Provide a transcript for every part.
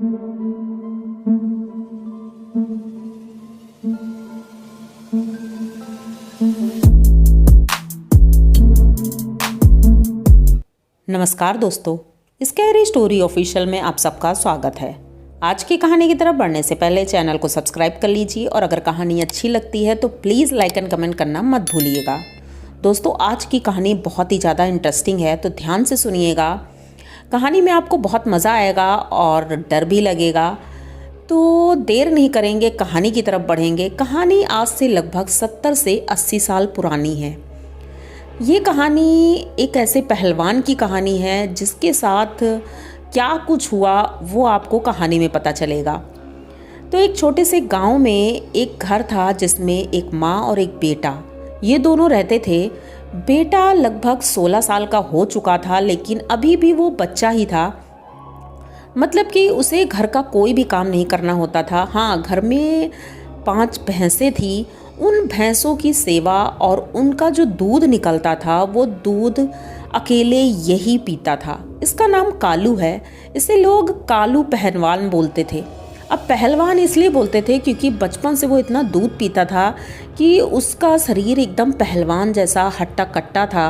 नमस्कार दोस्तों, scary story official में आप सबका स्वागत है। आज की कहानी की तरफ बढ़ने से पहले चैनल को सब्सक्राइब कर लीजिए और अगर कहानी अच्छी लगती है तो प्लीज़ लाइक एंड कमेंट करना मत भूलिएगा। दोस्तों, आज की कहानी बहुत ही ज़्यादा इंटरेस्टिंग है, तो ध्यान से सुनिएगा। कहानी में आपको बहुत मज़ा आएगा और डर भी लगेगा। तो देर नहीं करेंगे, कहानी की तरफ बढ़ेंगे। कहानी आज से लगभग 70 से 80 साल पुरानी है। ये कहानी एक ऐसे पहलवान की कहानी है जिसके साथ क्या कुछ हुआ वो आपको कहानी में पता चलेगा। तो एक छोटे से गांव में एक घर था जिसमें एक माँ और एक बेटा, ये दोनों रहते थे। बेटा लगभग 16 साल का हो चुका था, लेकिन अभी भी वो बच्चा ही था। मतलब कि उसे घर का कोई भी काम नहीं करना होता था। हाँ, घर में 5 भैंसें थी। उन भैंसों की सेवा और उनका जो दूध निकलता था वो दूध अकेले यही पीता था। इसका नाम कालू है। इसे लोग कालू पहलवान बोलते थे। अब पहलवान इसलिए बोलते थे क्योंकि बचपन से वो इतना दूध पीता था कि उसका शरीर एकदम पहलवान जैसा हट्टा कट्टा था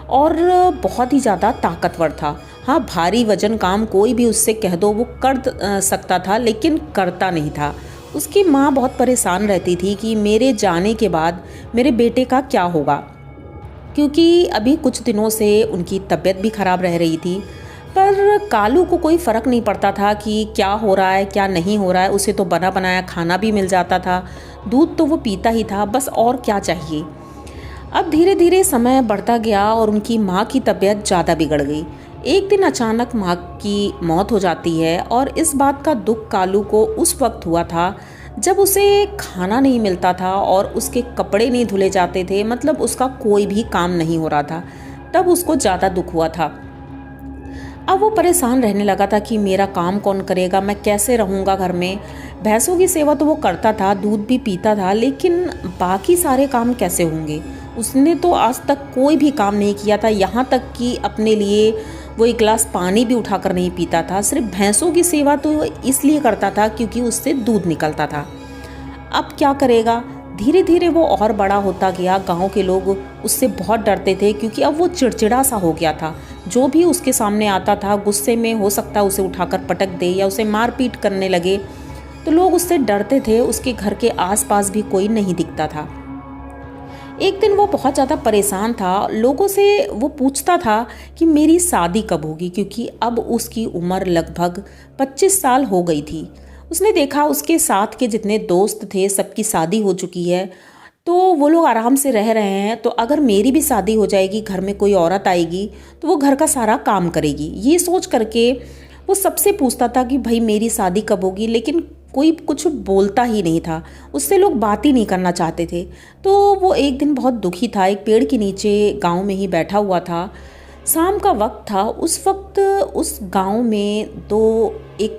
और बहुत ही ज़्यादा ताकतवर था। हाँ, भारी वजन काम कोई भी उससे कह दो वो कर सकता था, लेकिन करता नहीं था। उसकी माँ बहुत परेशान रहती थी कि मेरे जाने के बाद मेरे बेटे का क्या होगा, क्योंकि अभी कुछ दिनों से उनकी तबीयत भी ख़राब रह रही थी। पर कालू को कोई फ़र्क नहीं पड़ता था कि क्या हो रहा है क्या नहीं हो रहा है। उसे तो बना बनाया खाना भी मिल जाता था, दूध तो वो पीता ही था, बस और क्या चाहिए। अब धीरे धीरे समय बढ़ता गया और उनकी माँ की तबीयत ज़्यादा बिगड़ गई। एक दिन अचानक माँ की मौत हो जाती है और इस बात का दुख कालू को उस वक्त हुआ था जब उसे खाना नहीं मिलता था और उसके कपड़े नहीं धुले जाते थे। मतलब उसका कोई भी काम नहीं हो रहा था, तब उसको ज़्यादा दुख हुआ था। अब वो परेशान रहने लगा था कि मेरा काम कौन करेगा, मैं कैसे रहूँगा घर में। भैंसों की सेवा तो वो करता था, दूध भी पीता था, लेकिन बाकी सारे काम कैसे होंगे। उसने तो आज तक कोई भी काम नहीं किया था, यहाँ तक कि अपने लिए वो एक गिलास पानी भी उठाकर नहीं पीता था। सिर्फ भैंसों की सेवा तो इसलिए करता था क्योंकि उससे दूध निकलता था। अब क्या करेगा। धीरे धीरे वो और बड़ा होता गया। गांव के लोग उससे बहुत डरते थे क्योंकि अब वो चिड़चिड़ा सा हो गया था। जो भी उसके सामने आता था गुस्से में हो सकता उसे उठाकर पटक दे या उसे मारपीट करने लगे, तो लोग उससे डरते थे। उसके घर के आसपास भी कोई नहीं दिखता था। एक दिन वो बहुत ज़्यादा परेशान था। लोगों से वो पूछता था कि मेरी शादी कब होगी, क्योंकि अब उसकी उम्र लगभग 25 साल हो गई थी। उसने देखा उसके साथ के जितने दोस्त थे सबकी शादी हो चुकी है, तो वो लोग आराम से रह रहे हैं। तो अगर मेरी भी शादी हो जाएगी, घर में कोई औरत आएगी तो वो घर का सारा काम करेगी। ये सोच करके वो सबसे पूछता था कि भाई मेरी शादी कब होगी, लेकिन कोई कुछ बोलता ही नहीं था। उससे लोग बात ही नहीं करना चाहते थे। तो वो एक दिन बहुत दुखी था, एक पेड़ के नीचे गांव में ही बैठा हुआ था। शाम का वक्त था। उस वक्त उस गांव में एक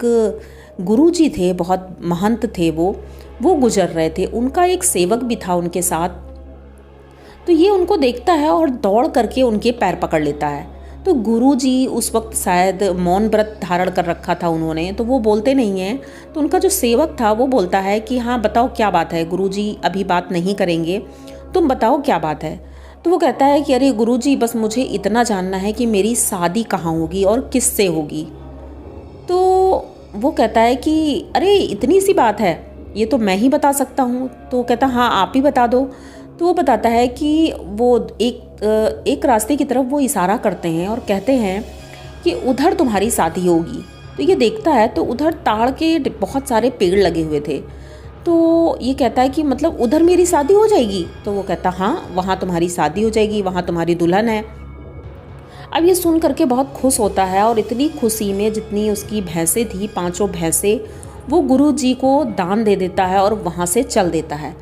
गुरुजी थे, बहुत महंत थे। वो गुजर रहे थे। उनका एक सेवक भी था उनके साथ। तो ये उनको देखता है और दौड़ करके उनके पैर पकड़ लेता है। तो गुरुजी उस वक्त शायद मौन व्रत धारण कर रखा था उन्होंने, तो वो बोलते नहीं हैं। तो उनका जो सेवक था वो बोलता है कि हाँ बताओ क्या बात है। गुरुजी अभी बात नहीं करेंगे, तुम बताओ क्या बात है। तो वो कहता है कि अरे गुरुजी, बस मुझे इतना जानना है कि मेरी शादी कहाँ होगी और किससे होगी। तो वो कहता है कि अरे इतनी सी बात है, ये तो मैं ही बता सकता हूँ। तो कहता हाँ आप ही बता दो। तो वो बताता है कि वो एक रास्ते की तरफ वो इशारा करते हैं और कहते हैं कि उधर तुम्हारी शादी होगी। तो ये देखता है तो उधर ताड़ के बहुत सारे पेड़ लगे हुए थे। तो ये कहता है कि मतलब उधर मेरी शादी हो जाएगी। तो वो कहता हाँ वहाँ तुम्हारी शादी हो जाएगी, वहाँ तुम्हारी दुल्हन है। अब ये सुन करके बहुत खुश होता है और इतनी खुशी में जितनी उसकी भैंसें थी, 5 भैंसें, वो गुरुजी को दान दे देता है और वहाँ से चल देता है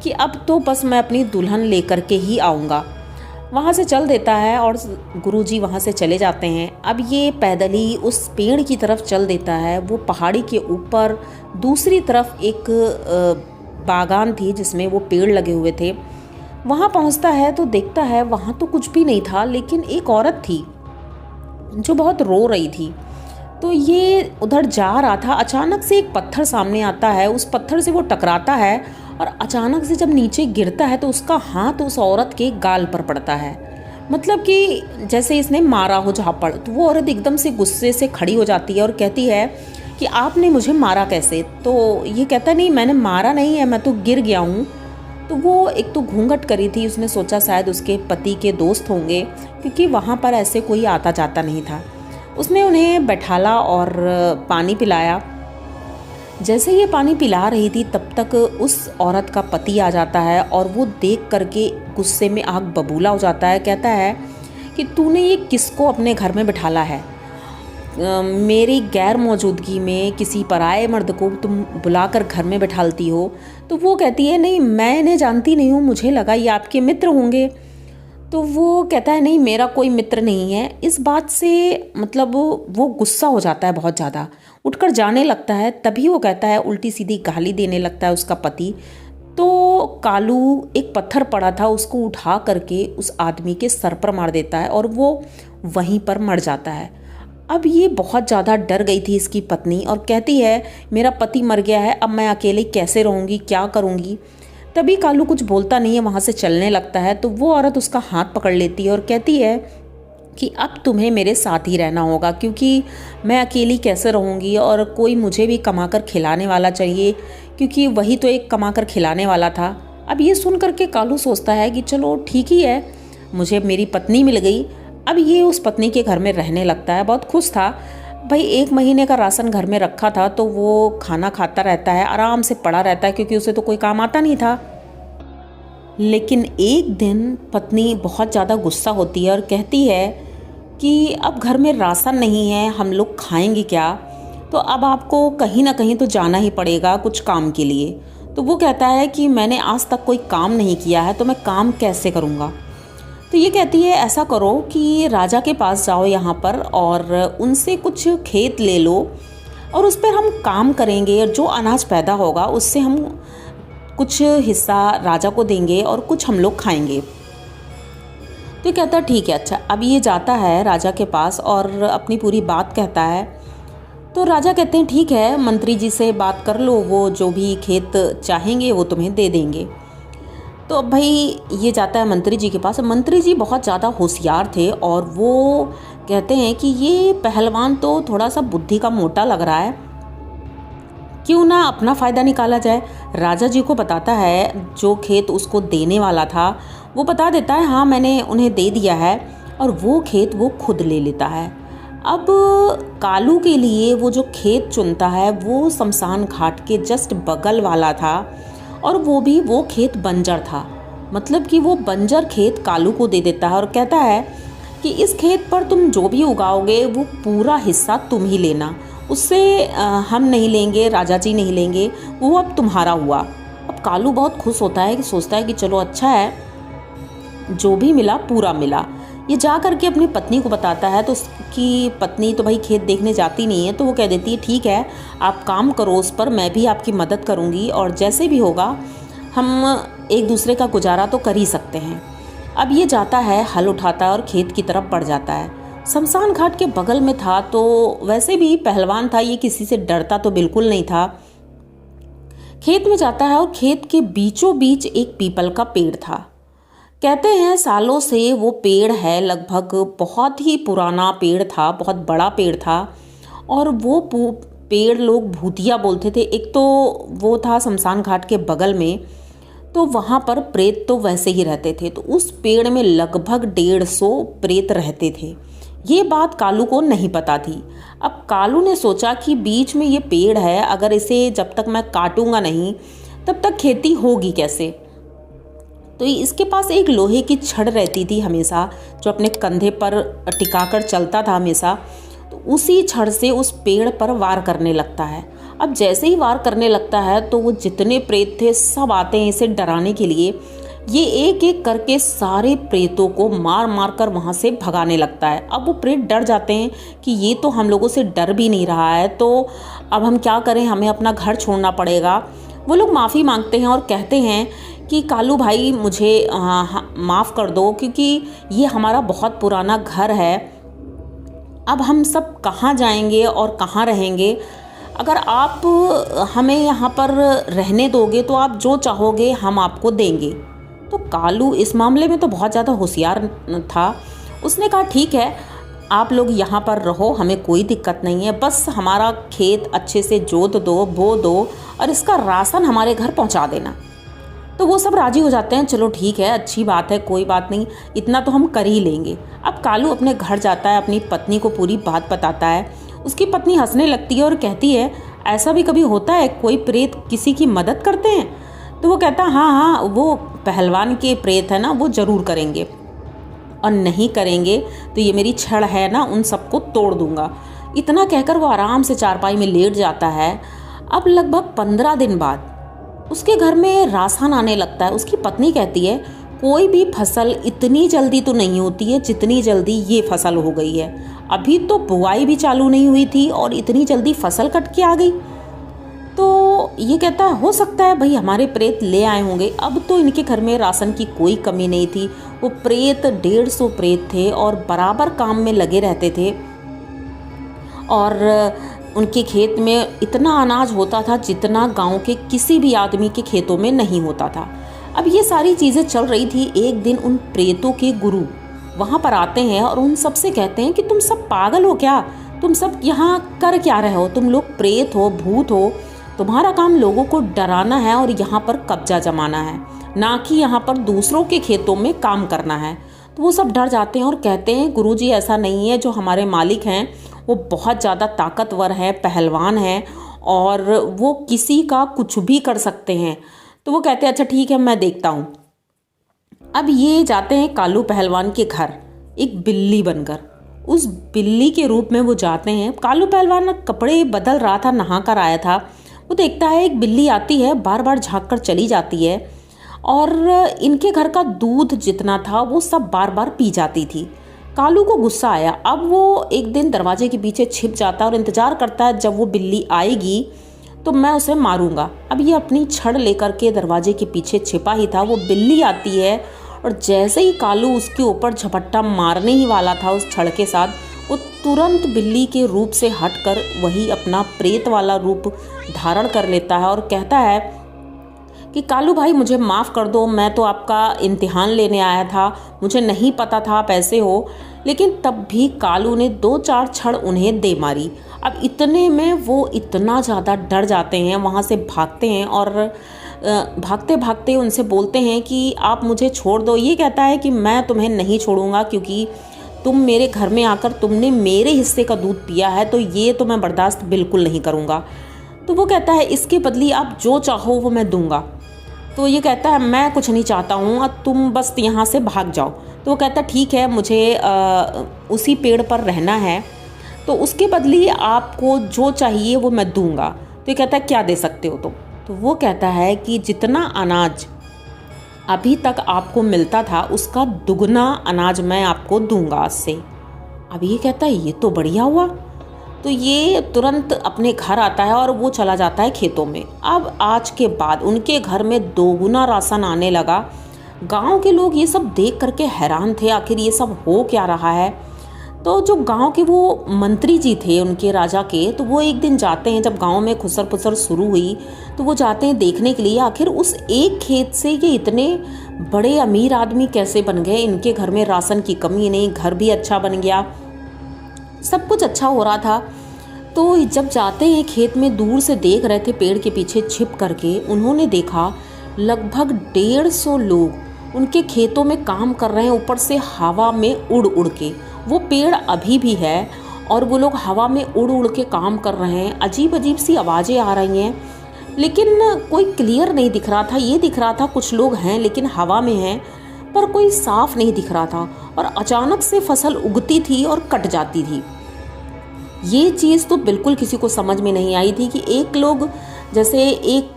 कि अब तो बस मैं अपनी दुल्हन लेकर के ही आऊँगा। वहाँ से चल देता है और गुरुजी वहाँ से चले जाते हैं। अब ये पैदल ही उस पेड़ की तरफ चल देता है। वो पहाड़ी के ऊपर दूसरी तरफ एक बागान थी जिसमें वो पेड़ लगे हुए थे। वहाँ पहुँचता है तो देखता है वहाँ तो कुछ भी नहीं था, लेकिन एक औरत थी जो बहुत रो रही थी। तो ये उधर जा रहा था, अचानक से एक पत्थर सामने आता है, उस पत्थर से वो टकराता है और अचानक से जब नीचे गिरता है तो उसका हाथ उस औरत के गाल पर पड़ता है। मतलब कि जैसे इसने मारा हो झापड़। तो वो औरत एकदम से गुस्से से खड़ी हो जाती है और कहती है कि आपने मुझे मारा कैसे? तो ये कहता नहीं, मैंने मारा नहीं है, मैं तो गिर गया हूँ। तो वो एक तो घूंघट करी थी, उसने सोचा शायद उसके पति के दोस्त होंगे, क्योंकि वहाँ पर ऐसे कोई आता जाता नहीं था। उसने उन्हें बैठाला और पानी पिलाया। जैसे ये पानी पिला रही थी तब तक उस औरत का पति आ जाता है और वो देख करके गुस्से में आग बबूला हो जाता है। कहता है कि तूने ये किसको अपने घर में बिठाला है? मेरी गैर मौजूदगी में किसी पराये मर्द को तुम बुलाकर घर में बैठालती हो। तो वो कहती है नहीं, मैं इन्हें जानती नहीं हूँ, मुझे लगा ये आपके मित्र होंगे। तो वो कहता है नहीं, मेरा कोई मित्र नहीं है। इस बात से मतलब वो गुस्सा हो जाता है बहुत ज़्यादा, उठकर जाने लगता है। तभी वो कहता है, उल्टी सीधी गाली देने लगता है उसका पति। तो कालू एक पत्थर पड़ा था, उसको उठा करके उस आदमी के सर पर मार देता है और वो वहीं पर मर जाता है। अब ये बहुत ज़्यादा डर गई थी इसकी पत्नी और कहती है मेरा पति मर गया है, अब मैं अकेले कैसे रहूँगी, क्या करूँगी? तभी कालू कुछ बोलता नहीं है, वहाँ से चलने लगता है। तो वो औरत उसका हाथ पकड़ लेती है और कहती है कि अब तुम्हें मेरे साथ ही रहना होगा, क्योंकि मैं अकेली कैसे रहूँगी और कोई मुझे भी कमाकर खिलाने वाला चाहिए, क्योंकि वही तो एक कमाकर खिलाने वाला था। अब ये सुन करके कालू सोचता है कि चलो ठीक ही है, मुझे मेरी पत्नी मिल गई। अब ये उस पत्नी के घर में रहने लगता है, बहुत खुश था भाई। 1 महीने का राशन घर में रखा था तो वो खाना खाता रहता है, आराम से पड़ा रहता है, क्योंकि उसे तो कोई काम आता नहीं था। लेकिन एक दिन पत्नी बहुत ज़्यादा गुस्सा होती है और कहती है कि अब घर में राशन नहीं है, हम लोग खाएंगे क्या? तो अब आपको कहीं ना कहीं तो जाना ही पड़ेगा कुछ काम के लिए। तो वो कहता है कि मैंने आज तक कोई काम नहीं किया है, तो मैं काम कैसे करूँगा? तो ये कहती है ऐसा करो कि राजा के पास जाओ यहाँ पर और उनसे कुछ खेत ले लो और उस पर हम काम करेंगे, और जो अनाज पैदा होगा उससे हम कुछ हिस्सा राजा को देंगे और कुछ हम लोग खाएंगे। तो कहता ठीक है, अच्छा। अब ये जाता है राजा के पास और अपनी पूरी बात कहता है। तो राजा कहते हैं ठीक है, मंत्री जी से बात कर लो, वो जो भी खेत चाहेंगे वो तुम्हें दे देंगे। तो अब भाई ये जाता है मंत्री जी के पास। मंत्री जी बहुत ज़्यादा होशियार थे और वो कहते हैं कि ये पहलवान तो थोड़ा सा बुद्धि का मोटा लग रहा है, क्यों ना अपना फ़ायदा निकाला जाए। राजा जी को बताता है, जो खेत उसको देने वाला था वो बता देता है हाँ मैंने उन्हें दे दिया है, और वो खेत वो खुद ले लेता है। अब कालू के लिए वो जो खेत चुनता है वो शमशान घाट के जस्ट बगल वाला था, और वो भी वो खेत बंजर था। मतलब कि वो बंजर खेत कालू को दे देता है और कहता है कि इस खेत पर तुम जो भी उगाओगे वो पूरा हिस्सा तुम ही लेना, उससे हम नहीं लेंगे, राजा जी नहीं लेंगे, वो अब तुम्हारा हुआ। अब कालू बहुत खुश होता है कि सोचता है कि चलो अच्छा है, जो भी मिला पूरा मिला। ये जा करके अपनी पत्नी को बताता है, तो उसकी पत्नी तो भाई खेत देखने जाती नहीं है, तो वो कह देती है ठीक है आप काम करो उस पर, मैं भी आपकी मदद करूँगी और जैसे भी होगा हम एक दूसरे का गुजारा तो कर ही सकते हैं। अब ये जाता है, हल उठाता है और खेत की तरफ बढ़ जाता है। शमशान घाट के बगल में था, तो वैसे भी पहलवान था, ये किसी से डरता तो बिल्कुल नहीं था। खेत में जाता है और खेत के बीचों बीच एक पीपल का पेड़ था। कहते हैं सालों से वो पेड़ है, लगभग बहुत ही पुराना पेड़ था, बहुत बड़ा पेड़ था, और वो पेड़ लोग भूतिया बोलते थे। एक तो वो था शमशान घाट के बगल में, तो वहाँ पर प्रेत तो वैसे ही रहते थे। तो उस पेड़ में लगभग 150 प्रेत रहते थे। ये बात कालू को नहीं पता थी। अब कालू ने सोचा कि बीच में ये पेड़ है, अगर इसे जब तक मैं काटूंगा नहीं तब तक खेती होगी कैसे। तो इसके पास एक लोहे की छड़ रहती थी हमेशा, जो अपने कंधे पर टिकाकर चलता था हमेशा। तो उसी छड़ से उस पेड़ पर वार करने लगता है। अब जैसे ही वार करने लगता है तो वो जितने प्रेत थे सब आते हैं इसे डराने के लिए। ये एक एक करके सारे प्रेतों को मार मार कर वहाँ से भगाने लगता है। अब वो प्रेत डर जाते हैं कि ये तो हम लोगों से डर भी नहीं रहा है, तो अब हम क्या करें, हमें अपना घर छोड़ना पड़ेगा। वो लोग माफ़ी मांगते हैं और कहते हैं कि कालू भाई मुझे माफ़ कर दो, क्योंकि ये हमारा बहुत पुराना घर है, अब हम सब कहाँ जाएंगे और कहाँ रहेंगे? अगर आप हमें यहाँ पर रहने दोगे तो आप जो चाहोगे हम आपको देंगे। तो कालू इस मामले में तो बहुत ज़्यादा होशियार था। उसने कहा ठीक है, आप लोग यहाँ पर रहो, हमें कोई दिक्कत नहीं है, बस हमारा खेत अच्छे से जोत दो, बो दो और इसका राशन हमारे घर पहुँचा देना। तो वो सब राजी हो जाते हैं, चलो ठीक है, अच्छी बात है, कोई बात नहीं, इतना तो हम कर ही लेंगे। अब कालू अपने घर जाता है, अपनी पत्नी को पूरी बात बताता है। उसकी पत्नी हंसने लगती है और कहती है, ऐसा भी कभी होता है कोई प्रेत किसी की मदद करते हैं? तो वो कहता है हाँ हाँ, वो पहलवान के प्रेत है ना, वो ज़रूर करेंगे, और नहीं करेंगे तो ये मेरी छड़ है ना, उन सबको तोड़ दूंगा। इतना कहकर वो आराम से चारपाई में लेट जाता है। अब लगभग 15 दिन बाद उसके घर में राशन आने लगता है। उसकी पत्नी कहती है, कोई भी फसल इतनी जल्दी तो नहीं होती है जितनी जल्दी ये फसल हो गई है। अभी तो बुआई भी चालू नहीं हुई थी और इतनी जल्दी फसल कट के आ गई। तो ये कहता है, हो सकता है भाई हमारे प्रेत ले आए होंगे। अब तो इनके घर में राशन की कोई कमी नहीं थी। वो प्रेत 150 प्रेत थे और बराबर काम में लगे रहते थे, और उनके खेत में इतना अनाज होता था जितना गांव के किसी भी आदमी के खेतों में नहीं होता था। अब ये सारी चीज़ें चल रही थी। एक दिन उन प्रेतों के गुरु वहाँ पर आते हैं और उन सब से कहते हैं कि तुम सब पागल हो क्या? तुम सब यहाँ कर क्या रहे हो? तुम लोग प्रेत हो, भूत हो, तुम्हारा काम लोगों को डराना है और यहाँ पर कब्जा जमाना है, ना कि यहाँ पर दूसरों के खेतों में काम करना है। तो वो सब डर जाते हैं और कहते हैं, गुरुजी ऐसा नहीं है, जो हमारे मालिक हैं वो बहुत ज़्यादा ताकतवर हैं, पहलवान हैं और वो किसी का कुछ भी कर सकते हैं। तो वो कहते हैं अच्छा ठीक है, मैं देखता हूँ। अब ये जाते हैं कालू पहलवान के घर, एक बिल्ली बनकर। उस बिल्ली के रूप में वो जाते हैं। कालू पहलवान कपड़े बदल रहा था, नहा कर आया था। वो देखता है एक बिल्ली आती है, बार बार झाँक कर चली जाती है और इनके घर का दूध जितना था वो सब बार बार पी जाती थी। कालू को गुस्सा आया। अब वो एक दिन दरवाजे के पीछे छिप जाता है और इंतज़ार करता है जब वो बिल्ली आएगी तो मैं उसे मारूंगा। अब ये अपनी छड़ लेकर के दरवाजे के पीछे छिपा ही था। वो बिल्ली आती है और जैसे ही कालू उसके ऊपर झपट्टा मारने ही वाला था उस छड़ के साथ, वो तुरंत बिल्ली के रूप से हटकर वही अपना प्रेत वाला रूप धारण कर लेता है और कहता है कि कालू भाई मुझे माफ़ कर दो, मैं तो आपका इम्तिहान लेने आया था, मुझे नहीं पता था आप ऐसे हो। लेकिन तब भी कालू ने 2-4 छड़ उन्हें दे मारी। अब इतने में वो इतना ज़्यादा डर जाते हैं, वहाँ से भागते हैं और भागते भागते उनसे बोलते हैं कि आप मुझे छोड़ दो। ये कहता है कि मैं तुम्हें नहीं छोड़ूंगा, क्योंकि तुम मेरे घर में आकर तुमने मेरे हिस्से का दूध पिया है, तो ये तो मैं बर्दाश्त बिल्कुल नहीं करूँगा। तो वो कहता है इसके बदले आप जो चाहो वो मैं दूंगा। तो ये कहता है मैं कुछ नहीं चाहता हूँ, तुम बस यहाँ से भाग जाओ। तो वो कहता है ठीक है, मुझे उसी पेड़ पर रहना है, तो उसके बदले आपको जो चाहिए वो मैं दूंगा। तो ये कहता है क्या दे सकते हो तुम? तो वो कहता है कि जितना अनाज अभी तक आपको मिलता था उसका दुगना अनाज मैं आपको दूंगा आज से। अब ये कहता है ये तो बढ़िया हुआ। तो ये तुरंत अपने घर आता है और वो चला जाता है खेतों में। अब आज के बाद उनके घर में 2 गुना राशन आने लगा। गांव के लोग ये सब देख करके हैरान थे, आखिर ये सब हो क्या रहा है। तो जो गांव के वो मंत्री जी थे उनके राजा के, तो वो एक दिन जाते हैं, जब गांव में खुसर पुसर शुरू हुई तो वो जाते हैं देखने के लिए आखिर उस एक खेत से ये इतने बड़े अमीर आदमी कैसे बन गए। इनके घर में राशन की कमी नहीं, घर भी अच्छा बन गया, सब कुछ अच्छा हो रहा था। तो जब जाते हैं खेत में, दूर से देख रहे थे पेड़ के पीछे छिप करके, उन्होंने देखा लगभग 150 लोग उनके खेतों में काम कर रहे हैं, ऊपर से हवा में उड़ उड़ के। वो पेड़ अभी भी है और वो लोग हवा में उड़ उड़ के काम कर रहे हैं। अजीब अजीब सी आवाज़ें आ रही हैं, लेकिन कोई क्लियर नहीं दिख रहा था। ये दिख रहा था कुछ लोग हैं लेकिन हवा में हैं, पर कोई साफ नहीं दिख रहा था। और अचानक से फसल उगती थी और कट जाती थी। ये चीज़ तो बिल्कुल किसी को समझ में नहीं आई थी कि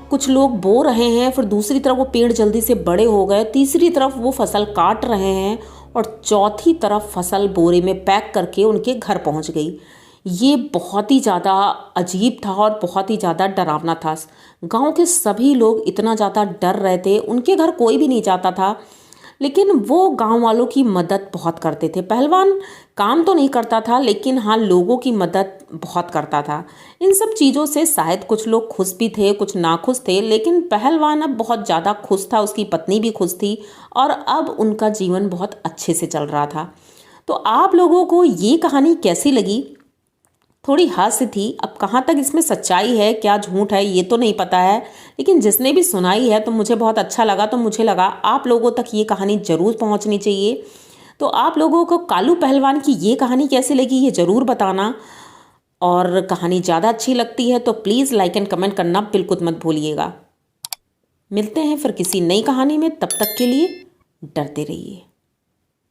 कुछ लोग बो रहे हैं, फिर दूसरी तरफ वो पेड़ जल्दी से बड़े हो गए, तीसरी तरफ वो फसल काट रहे हैं और चौथी तरफ फसल बोरे में पैक करके उनके घर पहुंच गई। ये बहुत ही ज़्यादा अजीब था और बहुत ही ज़्यादा डरावना था। गांव के सभी लोग इतना ज़्यादा डर रहे थे, उनके घर कोई भी नहीं जाता था। लेकिन वो गांव वालों की मदद बहुत करते थे। पहलवान काम तो नहीं करता था, लेकिन हाँ लोगों की मदद बहुत करता था। इन सब चीज़ों से शायद कुछ लोग खुश भी थे, कुछ नाखुश थे, लेकिन पहलवान अब बहुत ज़्यादा खुश था, उसकी पत्नी भी खुश थी और अब उनका जीवन बहुत अच्छे से चल रहा था। तो आप लोगों को ये कहानी कैसी लगी? थोड़ी हास्य थी। अब कहाँ तक इसमें सच्चाई है, क्या झूठ है, ये तो नहीं पता है, लेकिन जिसने भी सुनाई है तो मुझे बहुत अच्छा लगा। तो मुझे लगा आप लोगों तक ये कहानी ज़रूर पहुँचनी चाहिए। तो आप लोगों को कालू पहलवान की ये कहानी कैसी लगी, ये ज़रूर बताना। और कहानी ज़्यादा अच्छी लगती है तो प्लीज़ लाइक एंड कमेंट करना बिल्कुल मत भूलिएगा। मिलते हैं फिर किसी नई कहानी में, तब तक के लिए डरते रहिए।